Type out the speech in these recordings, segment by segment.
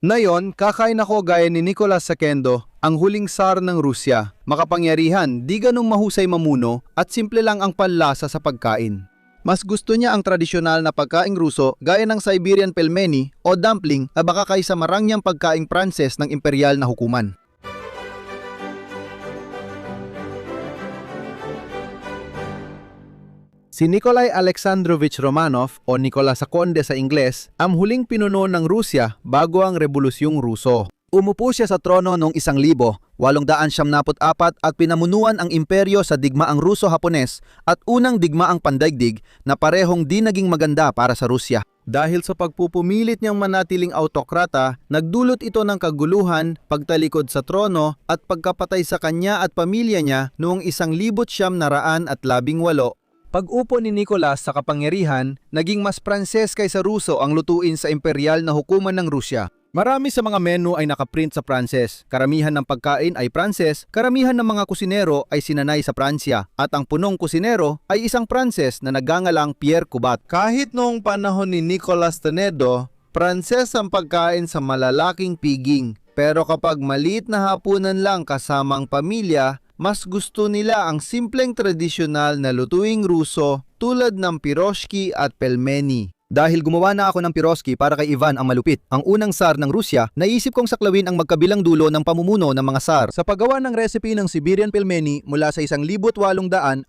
Ngayon, kakain ako gaya ni Nicolas II, ang huling Tsar ng Rusya. Makapangyarihan, di ganong mahusay mamuno at simple lang ang panlasa sa pagkain. Mas gusto niya ang tradisyonal na pagkaing Ruso gaya ng Siberian pelmeni o dumpling na baka kaysa marangyang pagkaing Pranses ng imperial na hukuman. Si Nikolai Alexandrovich Romanov o Nicolas II sa Ingles ang huling pinuno ng Rusya bago ang Rebolusyong Ruso. Umupo siya sa trono noong 1874 at pinamunuan ang imperyo sa digmaang Ruso-Hapones at unang digmaang pandaigdig na parehong di naging maganda para sa Rusya. Dahil sa pagpupumilit niyang manatiling autokrata, nagdulot ito ng kaguluhan, pagtalikod sa trono at pagkapatay sa kanya at pamilya niya noong 1918. Pag-upo ni Nicolas sa kapangyarihan, naging mas Pranses kaysa Ruso ang lutuin sa imperial na hukuman ng Rusya. Marami sa mga menu ay nakaprint sa Pranses, karamihan ng pagkain ay Pranses, karamihan ng mga kusinero ay sinanay sa Pransya, at ang punong kusinero ay isang Pranses na nagngangalang Pierre Cubat. Kahit noong panahon ni Nicolas Tenedo, Pranses ang pagkain sa malalaking piging, pero kapag maliit na hapunan lang kasamang pamilya, mas gusto nila ang simpleng tradisyonal na lutuing Ruso tulad ng piroshki at pelmeni. Dahil gumawa na ako ng piroshki para kay Ivan ang Malupit, ang unang Tsar ng Rusya, naisip kong saklawin ang magkabilang dulo ng pamumuno ng mga Tsar. Sa paggawa ng recipe ng Siberian pelmeni mula sa 1861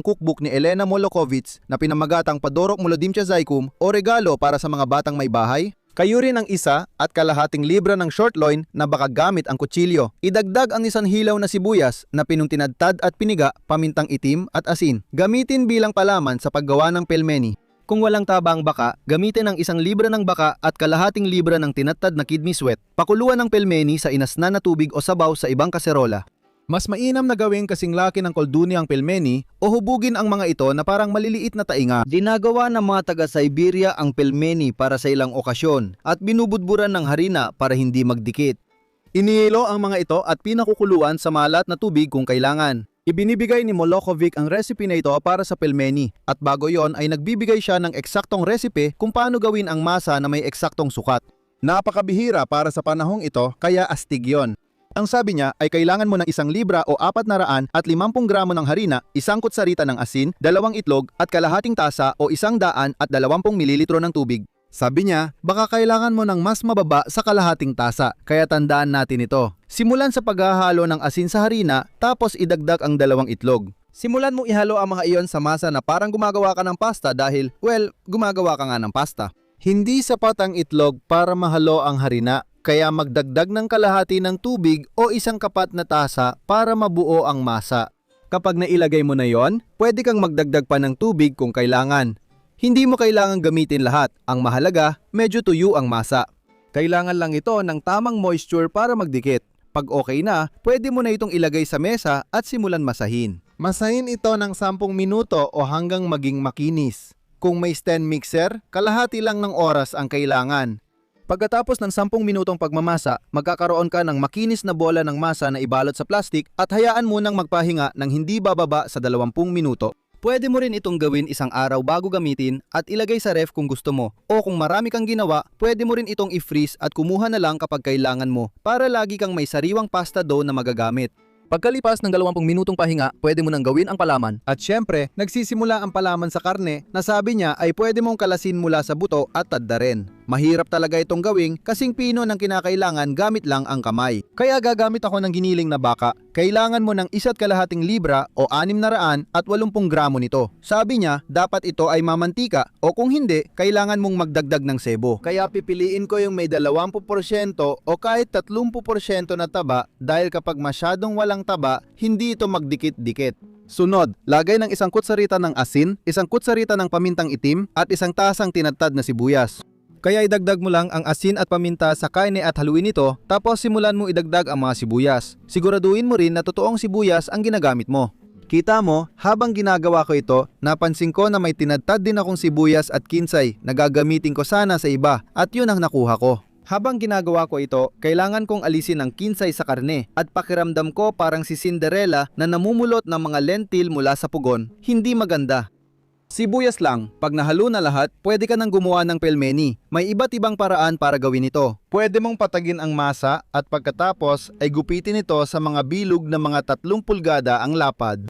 cookbook ni Elena Molokhovitz na pinamagatang Padorok Molodymcha Zaykum o regalo para sa mga batang may bahay, kayo rin ang 1 at kalahating libra ng short loin na baka gamit ang kutsilyo. Idagdag ang isang hilaw na sibuyas na pinuntinadtad at piniga, pamintang itim at asin. Gamitin bilang palaman sa paggawa ng pelmeni. Kung walang taba ang baka, gamitin ang 1 libra ng baka at kalahating libra ng tinadtad na kidney sweat. Pakuluan ang pelmeni sa inasnan na tubig o sabaw sa ibang kaserola. Mas mainam na gawing kasing laki ng kolduni ang pelmeni o hubugin ang mga ito na parang maliliit na tainga. Dinagawa ng mga taga-Siberia ang pelmeni para sa ilang okasyon at binubudburan ng harina para hindi magdikit. Inihilo ang mga ito at pinakukuluan sa malat na tubig kung kailangan. Ibinibigay ni Molokhovich ang recipe na ito para sa pelmeni at bago yon ay nagbibigay siya ng eksaktong recipe kung paano gawin ang masa na may eksaktong sukat. Napakabihira para sa panahong ito kaya astig yon. Ang sabi niya ay kailangan mo ng 1 libra o 450 gramo ng harina, 1 kutsarita ng asin, 2 itlog at kalahating tasa o 120 mililitro ng tubig. Sabi niya, baka kailangan mo ng mas mababa sa kalahating tasa, kaya tandaan natin ito. Simulan sa paghahalo ng asin sa harina, tapos idagdag ang 2 itlog. Simulan mo ihalo ang mga iyon sa masa na parang gumagawa ka ng pasta dahil, gumagawa ka nga ng pasta. Hindi sapat ang itlog para mahalo ang harina. Kaya magdagdag ng kalahati ng tubig o 1 kapat na tasa para mabuo ang masa. Kapag nailagay mo na yon, pwede kang magdagdag pa ng tubig kung kailangan. Hindi mo kailangan gamitin lahat. Ang mahalaga, medyo tuyo ang masa. Kailangan lang ito ng tamang moisture para magdikit. Pag okay na, pwede mo na itong ilagay sa mesa at simulan masahin. Masahin ito ng 10 minuto o hanggang maging makinis. Kung may stand mixer, kalahati lang ng oras ang kailangan. Pagkatapos ng 10 minutong pagmamasa, magkakaroon ka ng makinis na bola ng masa na ibalot sa plastic at hayaan mo nang magpahinga ng hindi bababa sa 20 minuto. Pwede mo rin itong gawin 1 araw bago gamitin at ilagay sa ref kung gusto mo. O kung marami kang ginawa, pwede mo rin itong i-freeze at kumuha na lang kapag kailangan mo para lagi kang may sariwang pasta dough na magagamit. Pagkalipas ng 20 minutong pahinga, pwede mo nang gawin ang palaman. At syempre, nagsisimula ang palaman sa karne na sabi niya ay pwede mong kalasin mula sa buto at taddarin. Mahirap talaga itong gawing kasing pino ng kinakailangan gamit lang ang kamay. Kaya gagamit ako ng giniling na baka. Kailangan mo ng 1 kalahating libra o 680 gramo nito. Sabi niya, dapat ito ay mamantika o kung hindi, kailangan mong magdagdag ng sebo. Kaya pipiliin ko yung may 20% o kahit 30% na taba dahil kapag masyadong walang taba, hindi ito magdikit-dikit. Sunod, lagay ng 1 kutsarita ng asin, 1 kutsarita ng pamintang itim at 1 tasang tinadtad na sibuyas. Kaya idagdag mo lang ang asin at paminta sa karne at haluin ito, tapos simulan mo idagdag ang mga sibuyas. Siguraduhin mo rin na totoong sibuyas ang ginagamit mo. Kita mo, habang ginagawa ko ito, napansin ko na may tinadtad din akong sibuyas at kinsay na gagamitin ko sana sa iba at yun ang nakuha ko. Habang ginagawa ko ito, kailangan kong alisin ang kinsay sa karne at pakiramdam ko parang si Cinderella na namumulot ng mga lentil mula sa pugon. Hindi maganda. Sibuyas lang, pag nahalo na lahat, pwede ka nang gumawa ng pelmeni. May iba't ibang paraan para gawin ito. Pwede mong patagin ang masa at pagkatapos ay gupitin ito sa mga bilog na mga 3 pulgada ang lapad.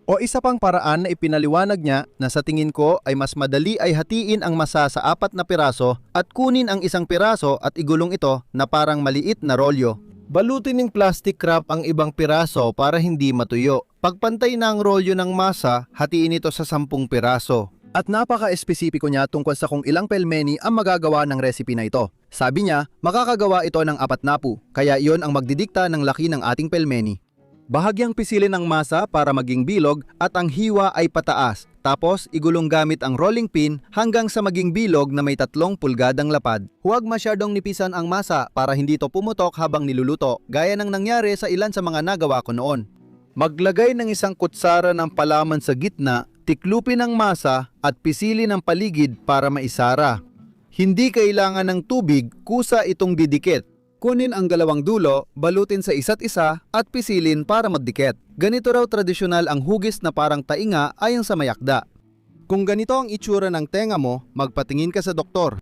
O isa pang paraan na ipinaliwanag niya na sa tingin ko ay mas madali ay hatiin ang masa sa 4 na piraso at kunin ang isang piraso at igulong ito na parang maliit na rolyo. Balutin ng plastic wrap ang ibang piraso para hindi matuyo. Pagpantay na ang rolyo ng masa, hatiin ito sa 10 piraso. At napaka-espesipiko niya tungkol sa kung ilang pelmeni ang magagawa ng recipe na ito. Sabi niya, makakagawa ito ng 4 napu, kaya iyon ang magdidikta ng laki ng ating pelmeni. Bahagyang pisilin ang masa para maging bilog at ang hiwa ay pataas. Tapos, igulong gamit ang rolling pin hanggang sa maging bilog na may 3 pulgadang lapad. Huwag masyadong nipisan ang masa para hindi ito pumutok habang niluluto, gaya ng nangyari sa ilan sa mga nagawa ko noon. Maglagay ng 1 kutsara ng palaman sa gitna, tiklupin ang masa at pisilin ang paligid para maisara. Hindi kailangan ng tubig, kusa itong didikit. Kunin ang 2 dulo, balutin sa isa't isa at pisilin para magdikit. Ganito raw tradisyonal ang hugis na parang tainga ayon sa mayakda. Kung ganito ang itsura ng tenga mo, magpatingin ka sa doktor.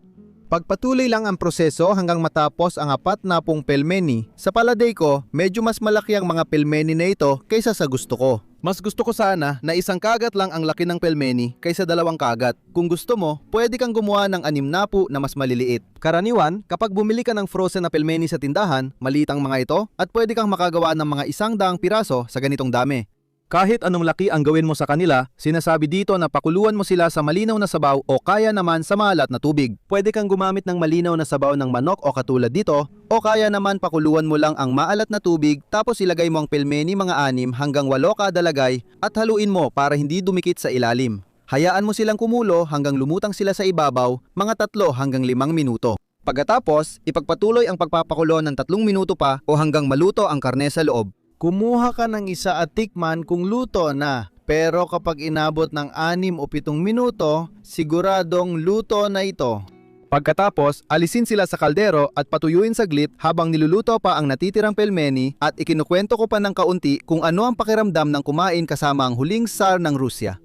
Pagpatuloy lang ang proseso hanggang matapos ang 4 na pelmeni, sa palagay ko, medyo mas malaki ang mga pelmeni na ito kaysa sa gusto ko. Mas gusto ko sana na 1 kagat lang ang laki ng pelmeni kaysa 2 kagat. Kung gusto mo, pwede kang gumawa ng 6 napu na mas maliliit. Karaniwan, kapag bumili ka ng frozen na pelmeni sa tindahan, maliit ang mga ito at pwede kang makagawa ng mga 100 piraso sa ganitong dami. Kahit anong laki ang gawin mo sa kanila, sinasabi dito na pakuluan mo sila sa malinaw na sabaw o kaya naman sa maalat na tubig. Pwede kang gumamit ng malinaw na sabaw ng manok o katulad dito, o kaya naman pakuluan mo lang ang maalat na tubig tapos ilagay mo ang pelmeni mga 6 hanggang 8 kada lagay at haluin mo para hindi dumikit sa ilalim. Hayaan mo silang kumulo hanggang lumutang sila sa ibabaw, mga 3 hanggang 5 minuto. Pagkatapos, ipagpatuloy ang pagpapakulo ng 3 minuto pa o hanggang maluto ang karne sa loob. Kumuha ka ng isa at tikman kung luto na, pero kapag inabot ng 6 o 7 minuto, siguradong luto na ito. Pagkatapos, alisin sila sa kaldero at patuyuin saglit habang niluluto pa ang natitirang pelmeni at ikinukwento ko pa ng kaunti kung ano ang pakiramdam ng kumain kasama ang huling Tsar ng Rusya.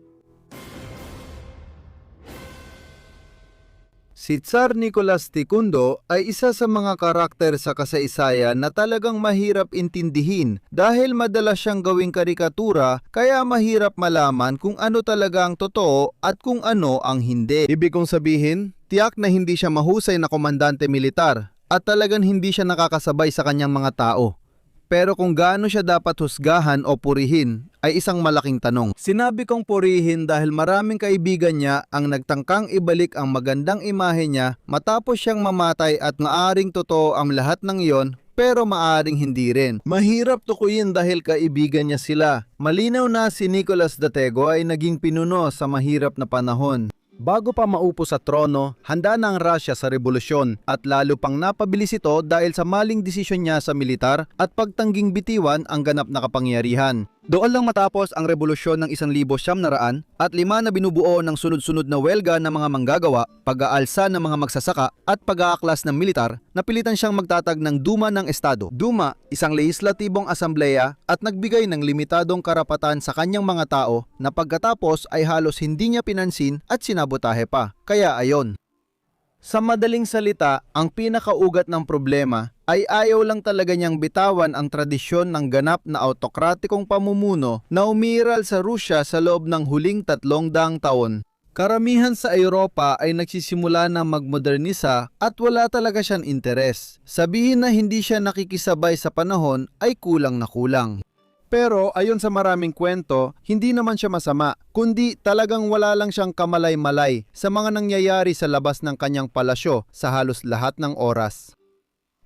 Si Tsar Nicholas II ay isa sa mga karakter sa kasaysayan na talagang mahirap intindihin dahil madalas siyang gawing karikatura kaya mahirap malaman kung ano talaga ang totoo at kung ano ang hindi. Ibig kong sabihin, tiyak na hindi siya mahusay na komandante militar at talagang hindi siya nakakasabay sa kanyang mga tao. Pero kung gaano siya dapat husgahan o purihin ay isang malaking tanong. Sinabi kong purihin dahil maraming kaibigan niya ang nagtangkang ibalik ang magandang imahe niya matapos siyang mamatay at maaring totoo ang lahat ng iyon pero maaring hindi rin. Mahirap tukuyin dahil kaibigan niya sila. Malinaw na si Nicolas Datego ay naging pinuno sa mahirap na panahon. Bago pa maupo sa trono, handa na ang Russia sa revolusyon at lalo pang napabilis ito dahil sa maling desisyon niya sa militar at pagtangging bitiwan ang ganap na kapangyarihan. Doon lang matapos ang revolusyon ng 1900 at 5 na binubuo ng sunod-sunod na welga ng mga manggagawa, pag-aalsa ng mga magsasaka at pag-aaklas ng militar, napilitan siyang magtatag ng Duma ng Estado. Duma, isang lehislatibong asambleya at nagbigay ng limitadong karapatan sa kanyang mga tao na pagkatapos ay halos hindi niya pinansin at sinabotahe pa. Kaya ayon. Sa madaling salita, ang pinakaugat ng problema ay ayaw lang talaga niyang bitawan ang tradisyon ng ganap na autokratikong pamumuno na umiral sa Rusya sa loob ng huling 300 taon. Karamihan sa Europa ay nagsisimula na magmodernisa at wala talaga siyang interes. Sabihin na hindi siya nakikisabay sa panahon ay kulang na kulang. Pero ayon sa maraming kwento, hindi naman siya masama, kundi talagang wala lang siyang kamalay-malay sa mga nangyayari sa labas ng kanyang palasyo sa halos lahat ng oras.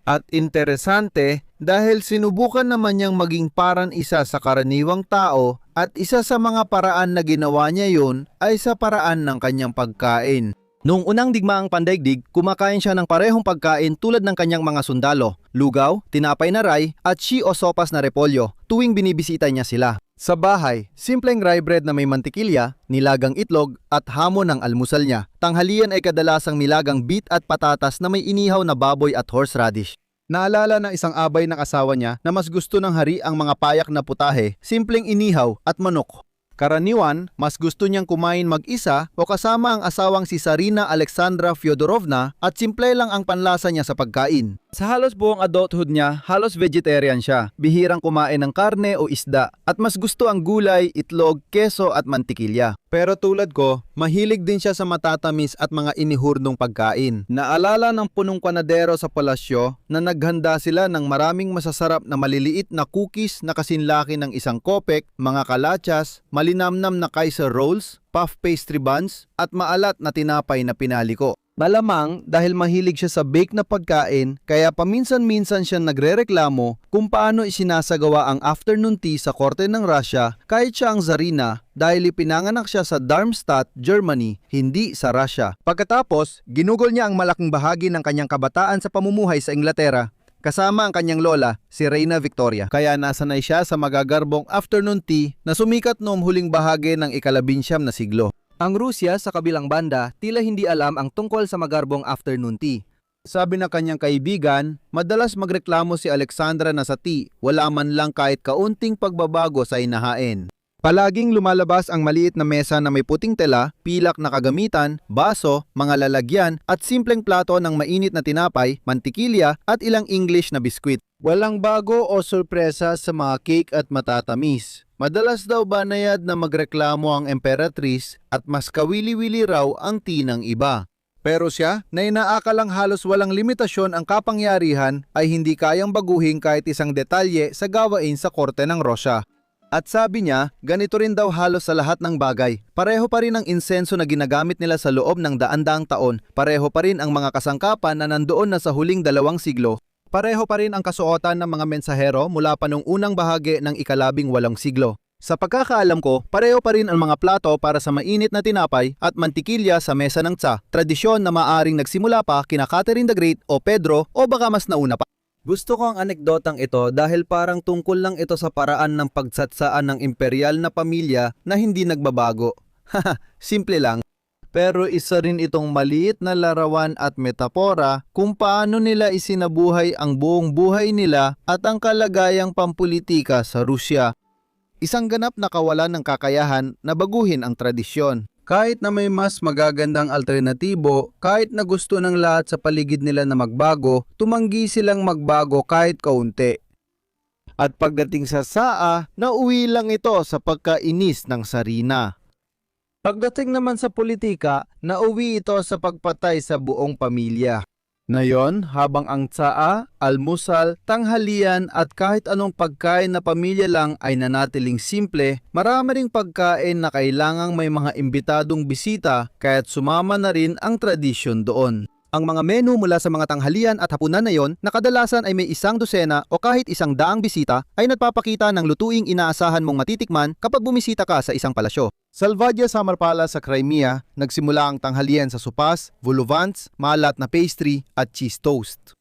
At interesante dahil sinubukan naman niyang maging parang isa sa karaniwang tao at isa sa mga paraan na ginawa niya yun ay sa paraan ng kanyang pagkain. Noong unang digmaang pandaigdig, kumakain siya ng parehong pagkain tulad ng kanyang mga sundalo, lugaw, tinapay na ray at shi o sopas na repolyo tuwing binibisita niya sila. Sa bahay, simpleng rye bread na may mantikilya, nilagang itlog at hamon ng almusal niya. Tanghalian ay kadalasang nilagang beet at patatas na may inihaw na baboy at horseradish. Naalala ng isang abay ng asawa niya na mas gusto ng hari ang mga payak na putahe, simpleng inihaw at manok. Karaniwan, mas gusto niyang kumain mag-isa o kasama ang asawang si Tsarina Alexandra Fyodorovna at simple lang ang panlasa niya sa pagkain. Sa halos buong adulthood niya, halos vegetarian siya. Bihirang kumain ng karne o isda at mas gusto ang gulay, itlog, keso at mantikilya. Pero tulad ko, mahilig din siya sa matatamis at mga inihurnong pagkain. Naalala ng punong panadero sa palasyo na naghanda sila ng maraming masasarap na maliliit na cookies na kasinlaki ng isang kopek, mga kalatsas, malinamnam na Kaiser rolls, puff pastry buns, at maalat na tinapay na pinaliko. Malamang dahil mahilig siya sa bake na pagkain, kaya paminsan-minsan siya nagrereklamo kung paano isinasagawa ang afternoon tea sa korte ng Russia kahit siya ang Tsarina dahil ipinanganak siya sa Darmstadt, Germany, hindi sa Russia. Pagkatapos, ginugol niya ang malaking bahagi ng kanyang kabataan sa pamumuhay sa Inglaterra, kasama ang kanyang lola, si Reina Victoria. Kaya nasanay siya sa magagarbong afternoon tea na sumikat noong huling bahagi ng ika-19 na siglo. Ang Rusya sa kabilang banda tila hindi alam ang tungkol sa magarbong afternoon tea. Sabi ng kanyang kaibigan, madalas magreklamo si Alexandra na sa tea, wala man lang kahit kaunting pagbabago sa inahain. Palaging lumalabas ang maliit na mesa na may puting tela, pilak na kagamitan, baso, mga lalagyan at simpleng plato ng mainit na tinapay, mantikilya at ilang English na biskwit. Walang bago o sorpresa sa mga cake at matatamis. Madalas daw banayad na magreklamo ang emperatris at mas kawili-wili raw ang tea ng iba. Pero siya, na inaakalang halos walang limitasyon ang kapangyarihan, ay hindi kayang baguhin kahit isang detalye sa gawain sa korte ng Rusya. At sabi niya, ganito rin daw halos sa lahat ng bagay. Pareho pa rin ang insenso na ginagamit nila sa loob ng daan-daang taon. Pareho pa rin ang mga kasangkapan na nandoon na sa huling 2 siglo. Pareho pa rin ang kasuotan ng mga mensahero mula pa nung unang bahagi ng ika-18 siglo. Sa pagkakaalam ko, pareho pa rin ang mga plato para sa mainit na tinapay at mantikilya sa mesa ng tsa, tradisyon na maaring nagsimula pa kina Catherine the Great o Pedro o baka mas nauna pa. Gusto ko ang anekdotang ito dahil parang tungkol lang ito sa paraan ng pagsatsaan ng imperial na pamilya na hindi nagbabago. Haha, simple lang. Pero isa rin itong maliit na larawan at metapora kung paano nila isinabuhay ang buong buhay nila at ang kalagayang pampulitika sa Rusya. Isang ganap na kawalan ng kakayahan na baguhin ang tradisyon. Kahit na may mas magagandang alternatibo, kahit na gusto ng lahat sa paligid nila na magbago, tumanggi silang magbago kahit kaunti. At pagdating sa saa, nauwi lang ito sa pagkainis ng Tsarina. Pagdating naman sa politika, nauwi ito sa pagpatay sa buong pamilya. Ngayon, habang ang tsaa, almusal, tanghalian at kahit anong pagkain na pamilya lang ay nanatiling simple, marami ring pagkain na kailangang may mga imbitadong bisita kaya't sumama na rin ang tradisyon doon. Ang mga menu mula sa mga tanghalian at hapunan na yon na kadalasan ay may 100 o kahit 100 bisita ay nagpapakita ng lutuing inaasahan mong matitikman kapag bumisita ka sa isang palasyo. Salvadia Summer Palace sa Crimea, nagsimula ang tanghalian sa sopas, volovants, malat na pastry at cheese toast.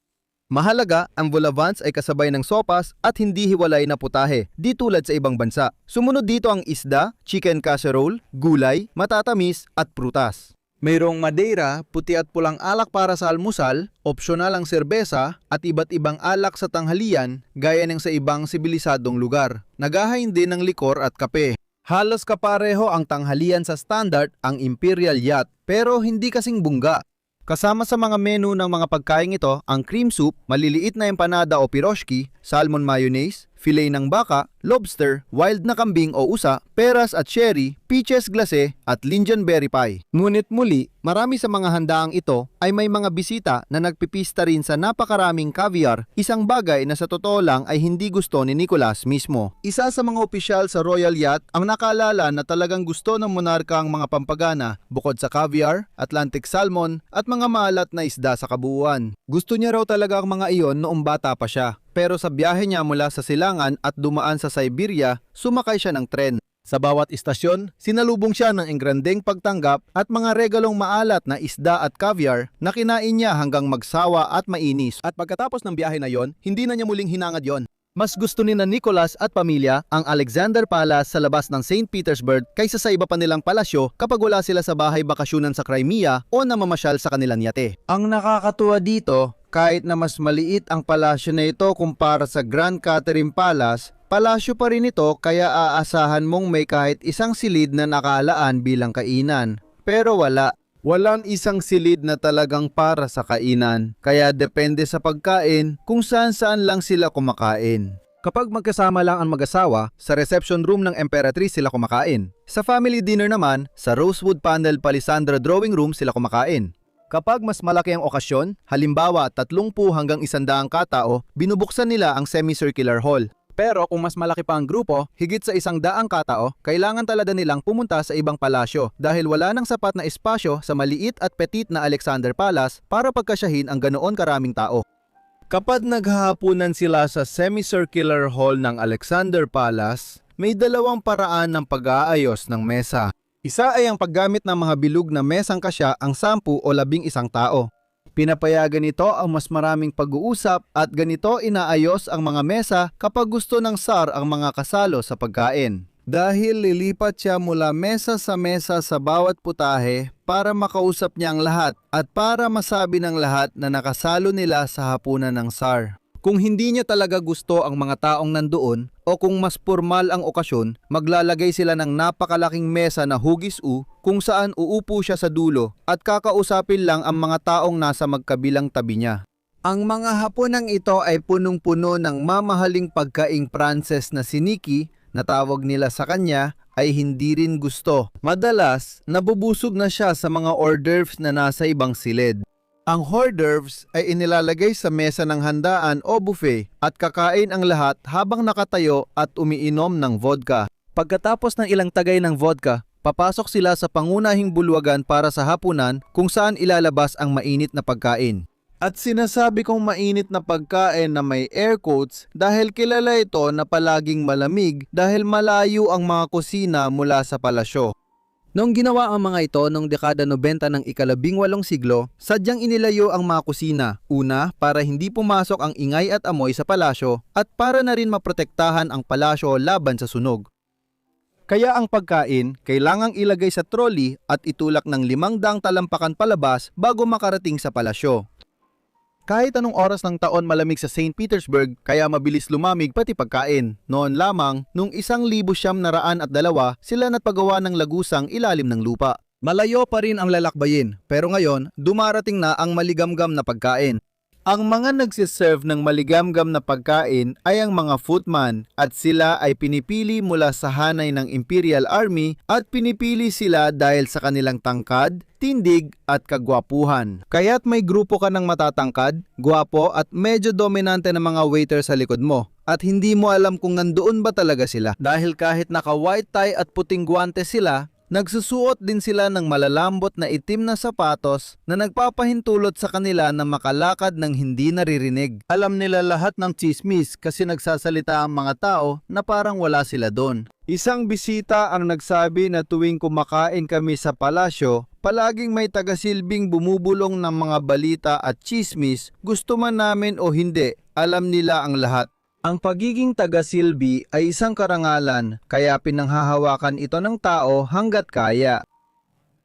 Mahalaga, ang volovants ay kasabay ng sopas at hindi hiwalay na putahe, di tulad sa ibang bansa. Sumunod dito ang isda, chicken casserole, gulay, matatamis at prutas. Mayroong madeira, puti at pulang alak para sa almusal, opsyonal ang serbesa at iba't ibang alak sa tanghalian gaya ng sa ibang sibilisadong lugar. Naghahain din ng likor at kape. Halos kapareho ang tanghalian sa standard, ang Imperial Yacht, pero hindi kasing bungga. Kasama sa mga menu ng mga pagkain ito ang cream soup, maliliit na empanada o piroshki, salmon mayonnaise, filet ng baka, lobster, wild na kambing o usa, peras at cherry, peaches glacé at lingonberry pie. Ngunit muli, marami sa mga handaang ito ay may mga bisita na nagpipista rin sa napakaraming caviar, isang bagay na sa totoo lang ay hindi gusto ni Nicolas mismo. Isa sa mga opisyal sa Royal Yacht ang nakaalala na talagang gusto ng monarka ang mga pampagana bukod sa caviar, Atlantic salmon at mga maalat na isda sa kabuuan. Gusto niya raw talaga ang mga iyon noong bata pa siya. Pero sa biyahe niya mula sa Silangan at dumaan sa Siberia, sumakay siya ng tren. Sa bawat istasyon, sinalubong siya ng engrandeng pagtanggap at mga regalong maalat na isda at caviar na kinain niya hanggang magsawa at mainis. At pagkatapos ng biyahe na yon, hindi na niya muling hinangad yon. Mas gusto ni na Nicolas at pamilya ang Alexander Palace sa labas ng St. Petersburg kaysa sa iba pa nilang palasyo kapag wala sila sa bahay bakasyonan sa Crimea o namamasyal sa kanilang yate. Ang nakakatuwa dito, kahit na mas maliit ang palasyo na ito kumpara sa Grand Catherine Palace, Palasyo pa rin ito kaya aasahan mong may kahit isang silid na nakalaan bilang kainan. Pero wala. Walang isang silid na talagang para sa kainan. Kaya depende sa pagkain kung saan-saan lang sila kumakain. Kapag magkasama lang ang mag-asawa, sa reception room ng Emperatrice sila kumakain. Sa family dinner naman, sa Rosewood Panel Palisandra Drawing Room sila kumakain. Kapag mas malaki ang okasyon, halimbawa 30 hanggang 100 katao, binubuksan nila ang semicircular hall. Pero kung mas malaki pa ang grupo, higit sa 100 katao, kailangan talaga nilang pumunta sa ibang palasyo dahil wala nang sapat na espasyo sa maliit at petit na Alexander Palace para pagkasyahin ang ganoon karaming tao. Kapag naghahapunan sila sa semicircular hall ng Alexander Palace, may dalawang paraan ng pag-aayos ng mesa. Isa ay ang paggamit ng mga bilog na mesang kasya ang 10 o 11 tao. Pinapayagan nito ang mas maraming pag-uusap at ganito inaayos ang mga mesa kapag gusto ng SAR ang mga kasalo sa pagkain. Dahil lilipat siya mula mesa sa bawat putahe para makausap niya ang lahat at para masabi ng lahat na nakasalo nila sa hapunan ng SAR. Kung hindi niya talaga gusto ang mga taong nandoon o kung mas formal ang okasyon, maglalagay sila ng napakalaking mesa na hugis-u kung saan uupo siya sa dulo at kakausapin lang ang mga taong nasa magkabilang tabi niya. Ang mga hapunang ito ay punong-puno ng mamahaling pagkaing Pranses na si Nikki na tawag nila sa kanya ay hindi rin gusto. Madalas, nabubusog na siya sa mga hors d'oeuvres na nasa ibang silid. Ang hors d'oeuvres ay inilalagay sa mesa ng handaan o buffet at kakain ang lahat habang nakatayo at umiinom ng vodka. Pagkatapos ng ilang tagay ng vodka, papasok sila sa pangunahing bulwagan para sa hapunan kung saan ilalabas ang mainit na pagkain. At sinasabi kong mainit na pagkain na may air quotes dahil kilala ito na palaging malamig dahil malayo ang mga kusina mula sa palasyo. Noong ginawa ang mga ito noong dekada 90 ng ika-18 siglo, sadyang inilayo ang mga kusina. Una, para hindi pumasok ang ingay at amoy sa palasyo at para na rin maprotektahan ang palasyo laban sa sunog. Kaya ang pagkain, kailangang ilagay sa trolley at itulak ng 500 talampakan palabas bago makarating sa palasyo. Kahit anong oras ng taon malamig sa St. Petersburg, kaya mabilis lumamig pati pagkain. Noon lamang, nung 1902 sila natpagawa ng lagusang ilalim ng lupa. Malayo pa rin ang lalakbayin, pero ngayon, dumarating na ang maligamgam na pagkain. Ang mga nagsiserve ng maligamgam na pagkain ay ang mga footman at sila ay pinipili mula sa hanay ng Imperial Army at pinipili sila dahil sa kanilang tangkad, tindig at kagwapuhan. Kaya't may grupo ka ng matatangkad, gwapo at medyo dominante na mga waiter sa likod mo. At hindi mo alam kung nandoon ba talaga sila dahil kahit naka white tie at puting guwante sila, nagsusuot din sila ng malalambot na itim na sapatos na nagpapahintulot sa kanila na makalakad ng hindi naririnig. Alam nila lahat ng chismis kasi nagsasalita ang mga tao na parang wala sila doon. Isang bisita ang nagsabi na tuwing kumakain kami sa palasyo, palaging may tagasilbing bumubulong ng mga balita at chismis, gusto man namin o hindi, alam nila ang lahat. Ang pagiging taga-silbi ay isang karangalan, kaya pinanghahawakan ito ng tao hanggat kaya.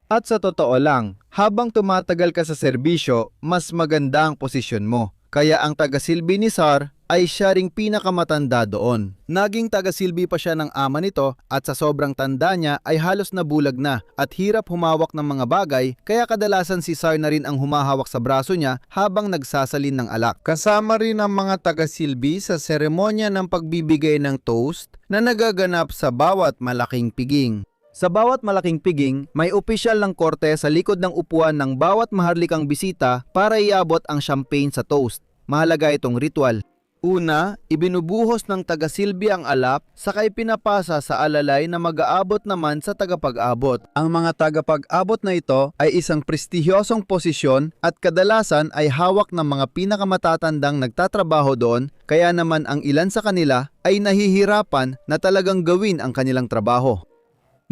At sa totoo lang, habang tumatagal ka sa serbisyo, mas maganda ang posisyon mo. Kaya ang taga-silbi ni SAR ay siya ring pinakamatanda doon. Naging taga-silbi pa siya ng ama nito at sa sobrang tanda niya ay halos nabulag na at hirap humawak ng mga bagay kaya kadalasan si SAR na rin ang humahawak sa braso niya habang nagsasalin ng alak. Kasama rin ang mga taga-silbi sa seremonya ng pagbibigay ng toast na nagaganap sa bawat malaking piging. Sa bawat malaking piging, may opisyal ng korte sa likod ng upuan ng bawat maharlikang bisita para iabot ang champagne sa toast. Mahalaga itong ritual. Una, ibinubuhos ng taga-silbi ang alak, sakay pinapasa sa alalay na mag-aabot naman sa tagapag-abot. Ang mga tagapag-abot na ito ay isang prestigyosong posisyon at kadalasan ay hawak ng mga pinakamatatandang nagtatrabaho doon, kaya naman ang ilan sa kanila ay nahihirapan na talagang gawin ang kanilang trabaho.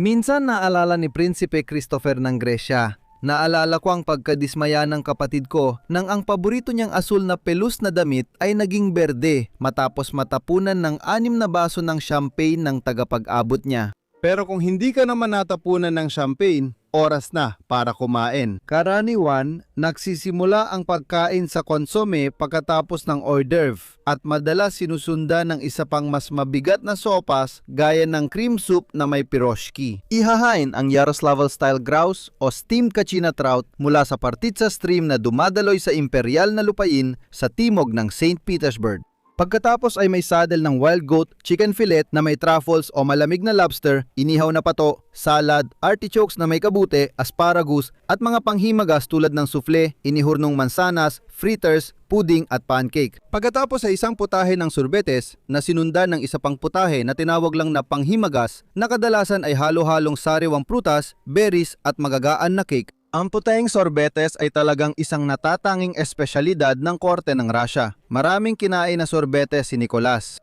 Minsan naalala ni Prinsipe Christopher ng Gresya. Naalala ko ang pagkadismaya ng kapatid ko nang ang paborito niyang asul na pelus na damit ay naging berde matapos matapunan ng 6 na baso ng champagne ng tagapag-abot niya. Pero kung hindi ka naman natapunan ng champagne, oras na para kumain. Karaniwan, nagsisimula ang pagkain sa konsome pagkatapos ng hors d'oeuvre at madalas sinusundan ng isa pang mas mabigat na sopas gaya ng cream soup na may piroshki. Ihahain ang Yaroslavl-style grouse o steamed kachina trout mula sa Partitsa stream na dumadaloy sa imperial na lupain sa timog ng St. Petersburg. Pagkatapos ay may saddle ng wild goat, chicken fillet na may truffles o malamig na lobster, inihaw na pato, salad, artichokes na may kabute, asparagus at mga panghimagas tulad ng souffle, inihurnong mansanas, fritters, pudding at pancake. Pagkatapos ay isang putahe ng sorbetes na sinundan ng isa pang putahe na tinawag lang na panghimagas na kadalasan ay halo-halong sariwang prutas, berries at magagaan na cake. Ang putaheng sorbetes ay talagang isang natatanging espesyalidad ng korte ng Russia. Maraming kinain na sorbetes si Nicolas.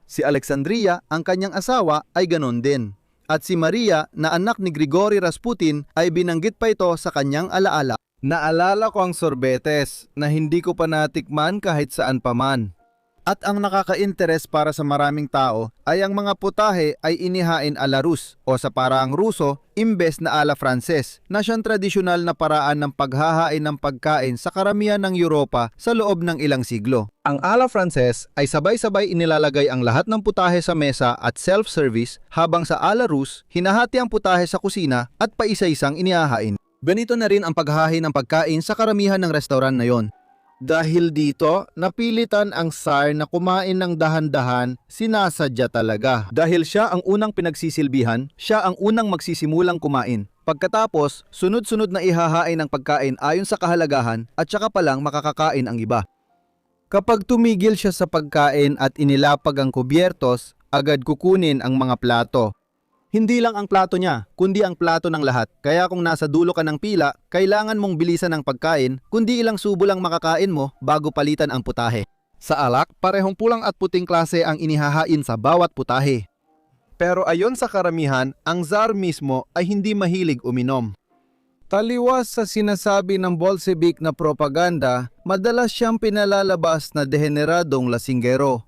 Si Alexandria, ang kanyang asawa, ay ganon din. At si Maria, na anak ni Grigory Rasputin, ay binanggit pa ito sa kanyang alaala. Naalala ko ang sorbetes na hindi ko pa natikman kahit saan pa man. At ang nakaka-interes para sa maraming tao ay ang mga putahe ay inihain a la Rus o sa paraang Ruso imbes na a la Frances na siyang tradisyonal na paraan ng paghahain ng pagkain sa karamihan ng Europa sa loob ng ilang siglo. Ang a la Frances ay sabay-sabay inilalagay ang lahat ng putahe sa mesa at self-service habang sa a la Rus hinahati ang putahe sa kusina at paisa-isang inihahain. Ganito na rin ang paghahain ng pagkain sa karamihan ng restaurant na yon. Dahil dito, napilitan ang Tsar na kumain ng dahan-dahan, sinasadya talaga. Dahil siya ang unang pinagsisilbihan, siya ang unang magsisimulang kumain. Pagkatapos, sunod-sunod na ihahain ang pagkain ayon sa kahalagahan at saka palang makakakain ang iba. Kapag tumigil siya sa pagkain at inilapag ang kubyertos, agad kukunin ang mga plato. Hindi lang ang plato niya, kundi ang plato ng lahat. Kaya kung nasa dulo ka ng pila, kailangan mong bilisan ang pagkain, kundi ilang subo lang makakain mo bago palitan ang putahe. Sa alak, parehong pulang at puting klase ang inihahain sa bawat putahe. Pero ayon sa karamihan, ang Tsar mismo ay hindi mahilig uminom. Taliwas sa sinasabi ng Bolshevik na propaganda, madalas siyang pinalalabas na deheneradong lasinggero.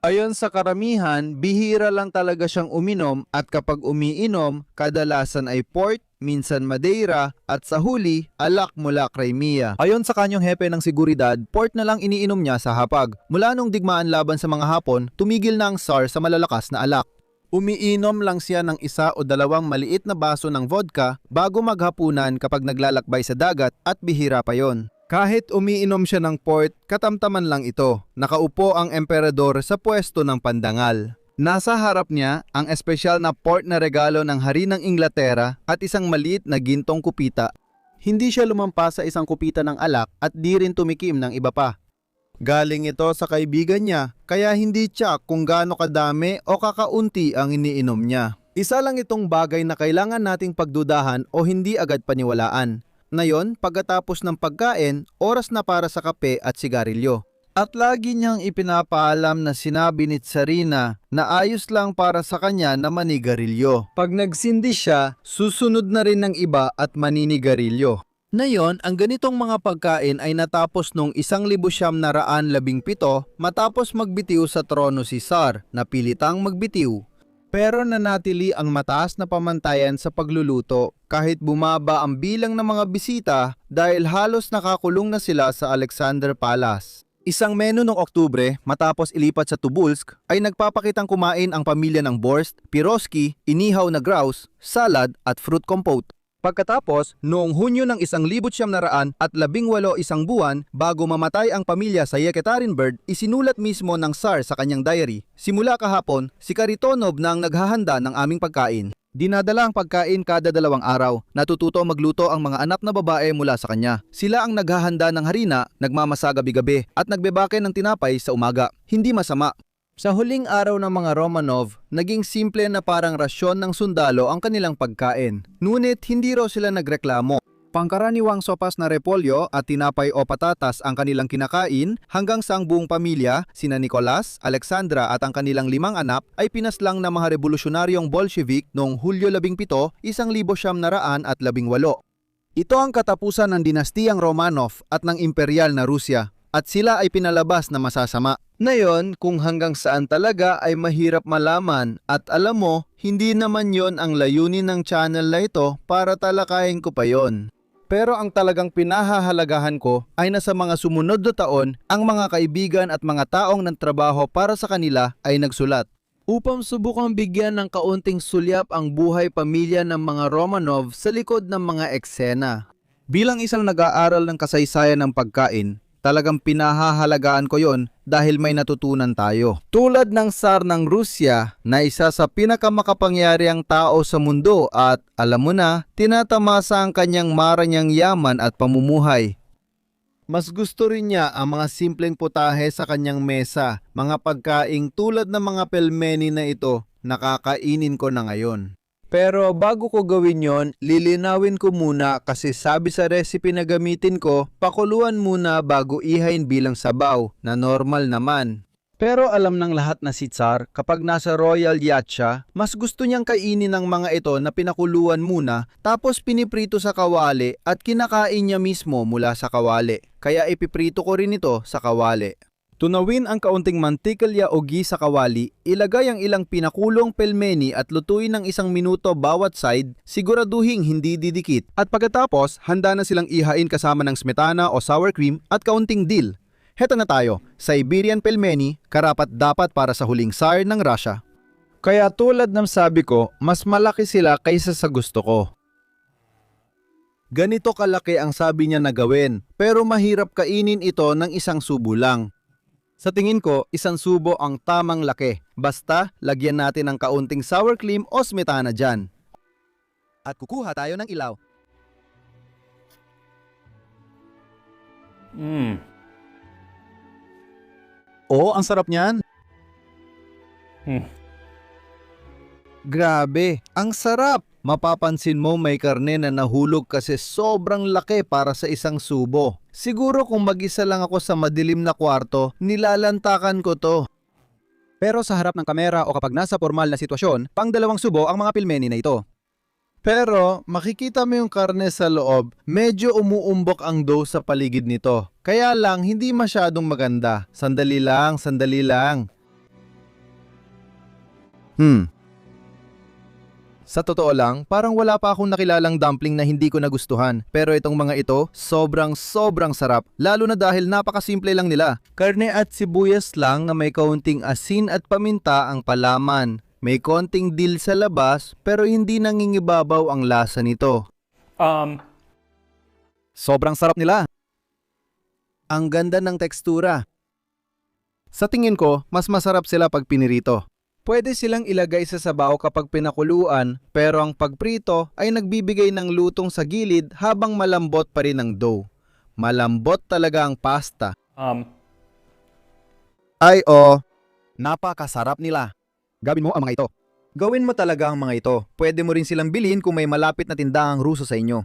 Ayon sa karamihan, bihira lang talaga siyang uminom at kapag umiinom, kadalasan ay port, minsan Madeira at sa huli, alak mula Crimea. Ayon sa kanyang hepe ng seguridad, port na lang iniinom niya sa hapag. Mula nung digmaan laban sa mga Hapon, tumigil na ang Tsar sa malalakas na alak. Umiinom lang siya ng isa o dalawang maliit na baso ng vodka bago maghapunan kapag naglalakbay sa dagat at bihira pa yon. Kahit umiinom siya ng port, katamtaman lang ito. Nakaupo ang emperador sa pwesto ng pandangal. Nasa harap niya ang espesyal na port na regalo ng hari ng Inglaterra at isang maliit na gintong kupita. Hindi siya lumampas sa isang kupita ng alak at di rin tumikim ng iba pa. Galing ito sa kaibigan niya, kaya hindi tiyak kung gaano kadami o kakaunti ang iniinom niya. Isa lang itong bagay na kailangan nating pagdudahan o hindi agad paniwalaan. Ngayon, pagkatapos ng pagkain, oras na para sa kape at sigarilyo. At lagi niyang ipinapaalam na sinabi ni Tsarina na ayos lang para sa kanya na manigarilyo. Pag nagsindi siya, susunod na rin ng iba at maninigarilyo. Ngayon, ang ganitong mga pagkain ay natapos noong 1917 matapos magbitiw sa trono si Tsar na pilitang magbitiw. Pero nanatili ang mataas na pamantayan sa pagluluto kahit bumaba ang bilang ng mga bisita dahil halos nakakulong na sila sa Alexander Palace. Isang menu noong Oktubre matapos ilipat sa Tobolsk ay nagpapakitang kumain ang pamilya ng borscht, piroshki, inihaw na grouse, salad at fruit compote. Pagkatapos, noong Hunyo ng 1918 isang buwan bago mamatay ang pamilya sa Yekaterinburg, isinulat mismo ng Tsar sa kanyang diary, "Simula kahapon, si Karitonov na ang naghahanda ng aming pagkain." Dinadala ang pagkain kada 2 araw. Natututo magluto ang mga anak na babae mula sa kanya. Sila ang naghahanda ng harina, nagmamasa gabi-gabi at nagbebake ng tinapay sa umaga. Hindi masama. Sa huling araw ng mga Romanov, naging simple na parang rasyon ng sundalo ang kanilang pagkain. Ngunit hindi raw sila nagreklamo. Pangkaraniwang sopas na repolyo at tinapay o patatas ang kanilang kinakain hanggang sa ang buong pamilya, sina Nicolas, Alexandra at ang kanilang 5 anak ay pinaslang ng mga revolusyonaryong Bolshevik noong Hulyo 17, 1918. Ito ang katapusan ng dinastiyang Romanov at ng imperial na Rusya. at sila ay pinalabas na masasama. Ngayon, kung hanggang saan talaga ay mahirap malaman at alam mo, hindi naman yon ang layunin ng channel na ito para talakayin ko pa yon. Pero ang talagang pinahahalagahan ko ay na sa mga sumunod na taon, ang mga kaibigan at mga taong nagtrabaho para sa kanila ay nagsulat. Upang subukang bigyan ng kaunting sulyap ang buhay pamilya ng mga Romanov sa likod ng mga eksena. Bilang isang nag-aaral ng kasaysayan ng pagkain, talagang pinahahalagaan ko yon dahil may natutunan tayo. Tulad ng Tsar ng Rusya na isa sa pinakamakapangyariang tao sa mundo at alam mo na, tinatamasa ang kanyang maranyang yaman at pamumuhay. Mas gusto rin niya ang mga simpleng putahe sa kanyang mesa, mga pagkaing tulad ng mga pelmeni na ito, nakakainin ko na ngayon. Pero bago ko gawin yon, lilinawin ko muna kasi sabi sa recipe na gamitin ko, pakuluan muna bago ihain bilang sabaw, na normal naman. Pero alam ng lahat na si Tsar, kapag nasa royal yacht siya, mas gusto niyang kainin ng mga ito na pinakuluan muna, tapos piniprito sa kawali at kinakain niya mismo mula sa kawali. Kaya ipiprito ko rin ito sa kawali. Tunawin ang kaunting mantikalya o ghee sa kawali, ilagay ang ilang pinakulong pelmeni at lutuin ng 1 minuto bawat side, siguraduhing hindi didikit. At pagkatapos, handa na silang ihain kasama ng smetana o sour cream at kaunting dill. Heto na tayo, Siberian pelmeni, karapat-dapat para sa huling Tsar ng Russia. Kaya tulad ng sabi ko, mas malaki sila kaysa sa gusto ko. Ganito kalaki ang sabi niya na gawin, pero mahirap kainin ito ng 1 subo lang. Sa tingin ko, 1 subo ang tamang laki. Basta, lagyan natin ng kaunting sour cream o smetana dyan. At kukuha tayo ng ilaw. Oh, ang sarap niyan. Grabe, ang sarap. Mapapansin mo may karne na nahulog kasi sobrang laki para sa 1 subo. Siguro kung mag-isa lang ako sa madilim na kwarto, nilalantakan ko to. Pero sa harap ng kamera o kapag nasa formal na sitwasyon, pang 2 subo ang mga pilmeni na ito. Pero makikita mo yung karne sa loob, medyo umuumbok ang dough sa paligid nito. Kaya lang hindi masyadong maganda. Sandali lang, sandali lang. Sa totoo lang, parang wala pa akong nakilalang dumpling na hindi ko nagustuhan. Pero itong mga ito, sobrang sarap. Lalo na dahil napakasimple lang nila. Karne at sibuyas lang na may kaunting asin at paminta ang palaman. May konting dill sa labas pero hindi nangingibabaw ang lasa nito. Sobrang sarap nila. Ang ganda ng tekstura. Sa tingin ko, mas masarap sila pag pinirito. Pwede silang ilagay sa sabaw kapag pinakuluan, pero ang pagprito ay nagbibigay ng lutong sa gilid habang malambot pa rin ang dough. Malambot talaga ang pasta. Napakasarap nila. Gawin mo ang mga ito. Gawin mo talaga ang mga ito. Pwede mo rin silang bilhin kung may malapit na tindahang Ruso sa inyo.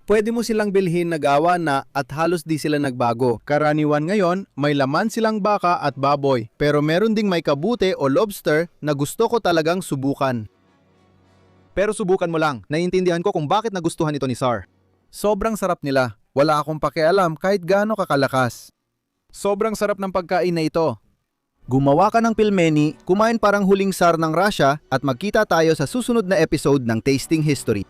Pwede mo silang bilhin na gawa na at halos di sila nagbago. Karaniwan ngayon, may laman silang baka at baboy. Pero meron ding may kabute o lobster na gusto ko talagang subukan. Pero subukan mo lang. Naiintindihan ko kung bakit nagustuhan ito ni Tsar. Sobrang sarap nila. Wala akong pakialam kahit gaano kakalakas. Sobrang sarap ng pagkain na ito. Gumawa ka ng pilmeni, kumain parang huling Tsar ng Russia at magkita tayo sa susunod na episode ng Tasting History.